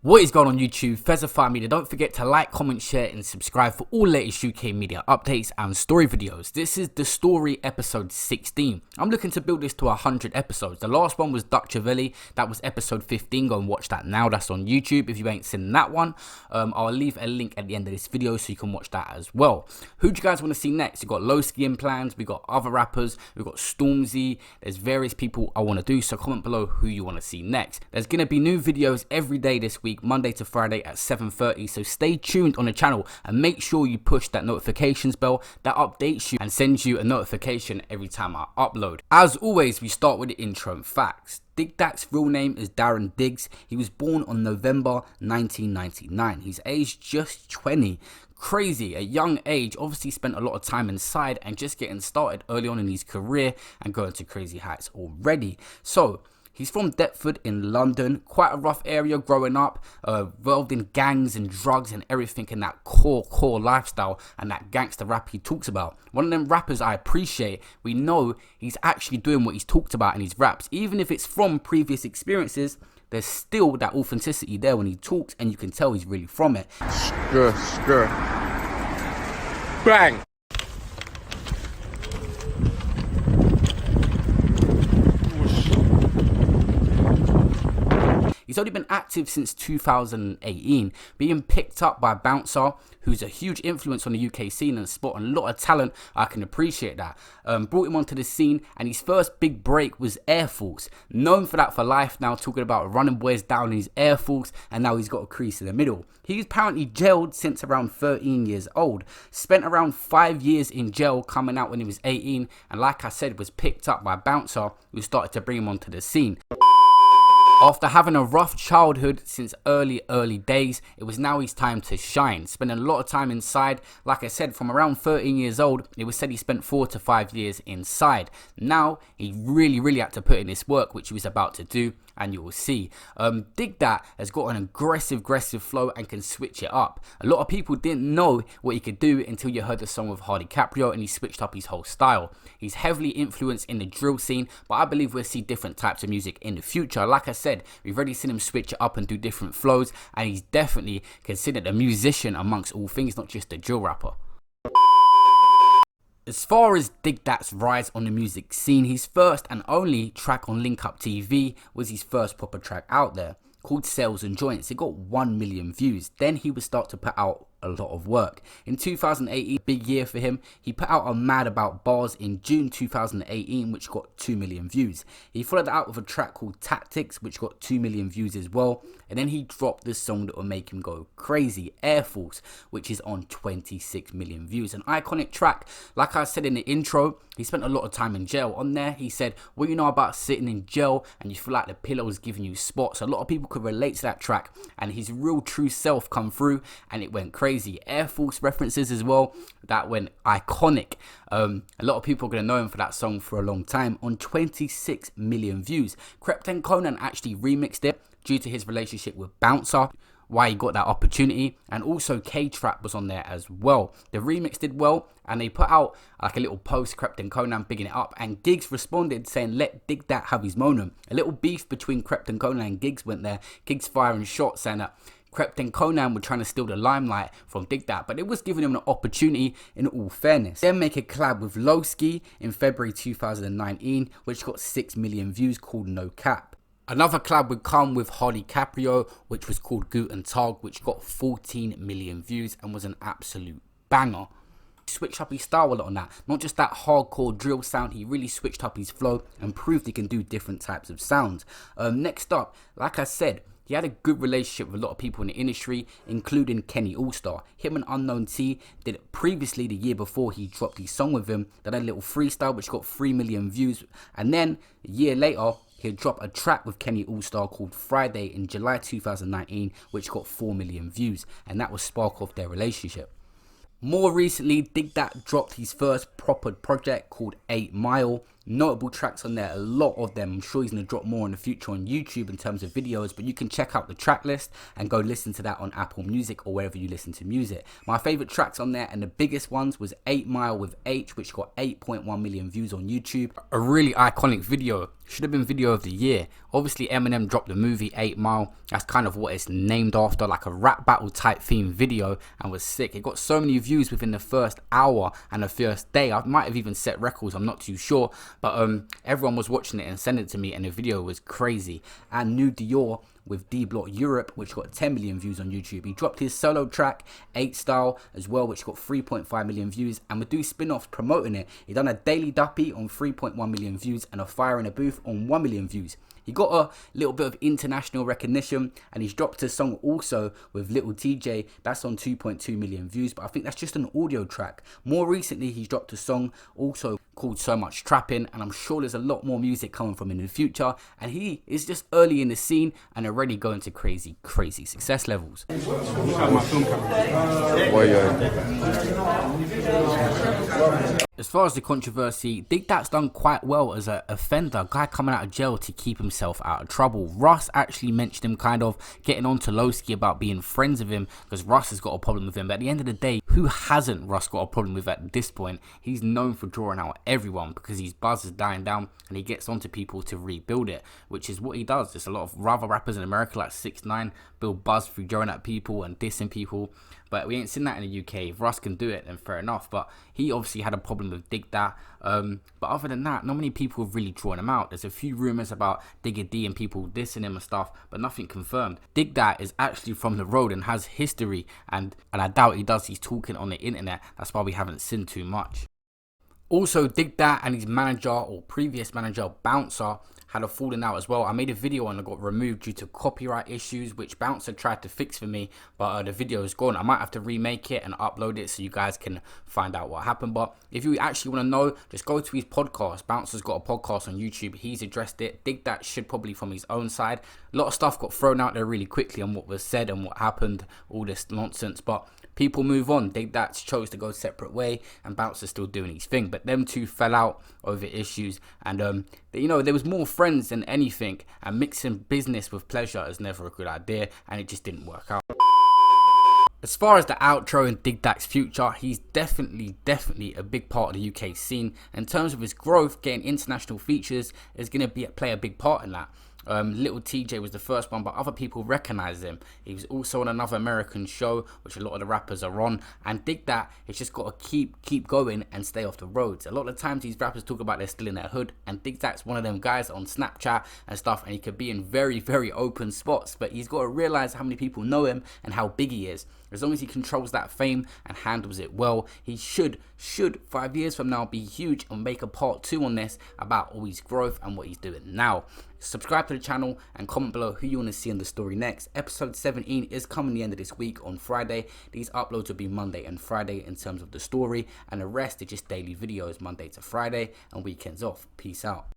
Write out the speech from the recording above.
What is going on YouTube? Fesify Media. Don't forget to like, comment, share and subscribe for all latest UK media updates and story videos. This is the story episode 16. I'm looking to build this to 100 episodes. The last one was documentaries. That was episode 15. Go and watch that now. That's on YouTube if you ain't seen that one. I'll leave a link at the end of this video so you can watch that as well. Who do you guys want to see next? We've got low skiing plans. We've got other rappers. We've got Stormzy. There's various people I want to do. So comment below who you want to see next. There's going to be new videos every day this week, Monday to Friday at 7:30, so stay tuned on the channel and make sure you push that notifications bell that updates you and sends you a notification every time I upload. As always, we start with the intro and facts. DigDat's real name is Darren Diggs. He was born on November 1999. He's aged just 20. Crazy, a young age, obviously spent a lot of time inside and just getting started early on in his career and going to crazy heights already. So he's from Deptford in London, quite a rough area growing up, involved in gangs and drugs and everything in that core lifestyle and that gangster rap he talks about. One of them rappers I appreciate, we know he's actually doing what he's talked about in his raps. Even if it's from previous experiences, there's still that authenticity there when he talks and you can tell he's really from it. Skr. Bang! He's only been active since 2018, being picked up by Bouncer, who's a huge influence on the UK scene and spotting a lot of talent. I can appreciate that. Brought him onto the scene, and his first big break was Air Force. Known for that for life now, talking about running boys down his Air Force, and now he's got a crease in the middle. He's apparently jailed since around 13 years old. Spent around 5 years in jail, coming out when he was 18, and like I said, was picked up by Bouncer, who started to bring him onto the scene. After having a rough childhood since early days, it was now his time to shine. Spending a lot of time inside. Like I said, from around 13 years old, it was said he spent 4 to 5 years inside. Now, he really had to put in this work, which he was about to do, and you will see. DigDat has got an aggressive flow and can switch it up. A lot of people didn't know what he could do until you heard the song with DiCaprio, and he switched up his whole style. He's heavily influenced in the drill scene, but I believe we'll see different types of music in the future. Like I said, we've already seen him switch it up and do different flows, and he's definitely considered a musician amongst all things, not just a drill rapper. As far as DigDat's rise on the music scene, his first and only track on Link Up TV was his first proper track out there, called Sales and Joints. It got 1 million views. Then he would start to put out a lot of work. In 2018, big year for him, he put out a Mad About Bars in June 2018, which got 2 million views. He followed that out with a track called Tactics, which got 2 million views as well. And then he dropped this song that will make him go crazy, Air Force, which is on 26 million views. An iconic track. Like I said in the intro, he spent a lot of time in jail. On there, he said, what you know about sitting in jail and you feel like the pillow is giving you spots. A lot of people could relate to that track, and his real true self come through, and it went crazy. Air Force references as well, that went iconic. A lot of people are going to know him for that song for a long time, on 26 million views. Krypton Conan actually remixed it due to his relationship with Bouncer, why he got that opportunity, and also K-Trap was on there as well. The remix did well, and they put out like a little post, Krypton Conan bigging it up, and Giggs responded saying, let DigDat have his moment. A little beef between Krypton Conan and Giggs went there. Giggs firing shots saying that Krypton Conan were trying to steal the limelight from DigDat, but it was giving him an opportunity in all fairness. Then make a collab with Lowski in February 2019, which got 6 million views, called No Cap. Another collab would come with DiCaprio, which was called Guten Tag, which got 14 million views and was an absolute banger. He switched up his style a lot on that. Not just that hardcore drill sound, he really switched up his flow and proved he can do different types of sounds. Next up, like I said, he had a good relationship with a lot of people in the industry, including Kenny Allstar. Him and Unknown T did it previously the year before he dropped his song with him. They had a little freestyle which got 3 million views. And then a year later, he'll drop a track with Kenny Allstar called Friday in July 2019, which got 4 million views. And that was spark off their relationship. More recently, DigDat dropped his first proper project called 8 Mile, notable tracks on there, a lot of them. I'm sure he's going to drop more in the future on YouTube in terms of videos, but you can check out the track list and go listen to that on Apple Music or wherever you listen to music. My favourite tracks on there, and the biggest ones, was 8 Mile with Aitch, which got 8.1 million views on YouTube. A really iconic video. Should have been video of the year. Obviously Eminem dropped the movie 8 Mile. That's kind of what it's named after, like a rap battle type theme video, and was sick. It got so many views within the first hour and the first day. I might have even set records, I'm not too sure, but everyone was watching it and sending it to me, and the video was crazy. And New Dior with D Block Europe, which got 10 million views on YouTube. He dropped his solo track 8 Style as well, which got 3.5 million views, and would do spin-offs promoting it. He done a Daily Duppy on 3.1 million views and a Fire in a Booth on 1 million views. He got a little bit of international recognition, and he's dropped a song also with Little TJ that's on 2.2 million views, but I think that's just an audio track. More recently he's dropped a song also called So Much Trapping, and I'm sure there's a lot more music coming from him in the future, and he is just early in the scene and already going to crazy success levels. As far as the controversy, DigDat's done quite well as an offender, guy coming out of jail to keep himself out of trouble. Russ actually mentioned him kind of getting on to Lowski about being friends with him, because Russ has got a problem with him. But at the end of the day, who hasn't Russ got a problem with at this point? He's known for drawing out everyone because his buzz is dying down and he gets onto people to rebuild it, which is what he does. There's a lot of other rappers in America like 6ix9ine build buzz through drawing at people and dissing people, but we ain't seen that in the UK. If Russ can do it, then fair enough. But he obviously had a problem with DigDat. But other than that, not many people have really drawn him out. There's a few rumours about Digga D and people dissing him and stuff, but nothing confirmed. DigDat is actually from the road and has history, and I doubt he does. He's talking on the internet. That's why we haven't seen too much. Also, DigDat and his manager, or previous manager, Bouncer, had a falling out as well. I made a video and it got removed due to copyright issues, which Bouncer tried to fix for me, but the video is gone. I might have to remake it and upload it so you guys can find out what happened. But if you actually want to know, just go to his podcast. Bouncer's got a podcast on YouTube. He's addressed it. DigDat should probably from his own side. A lot of stuff got thrown out there really quickly on what was said and what happened, all this nonsense, but people move on. DigDat chose to go a separate way, and Bouncer's still doing his thing. But them two fell out over issues, and you know, there was more friends than anything, and mixing business with pleasure is never a good idea, and it just didn't work out. As far as the outro and DigDat's future, he's definitely a big part of the UK scene. In terms of his growth, getting international features is going to play a big part in that. Little TJ was the first one, but other people recognize him. He was also on another American show, which a lot of the rappers are on, and DigDat has just got to keep going and stay off the roads. A lot of the times these rappers talk about they're still in their hood, and DigDat's one of them guys on Snapchat and stuff, and he could be in very open spots, but he's got to realize how many people know him and how big he is. As long as he controls that fame and handles it well, he should 5 years from now be huge and make a part 2 on this about all his growth and what he's doing now. Subscribe to the channel and comment below who you want to see in the story next. Episode 17 is coming the end of this week on Friday. These uploads will be Monday and Friday in terms of the story, and the rest are just daily videos Monday to Friday and weekends off. Peace out.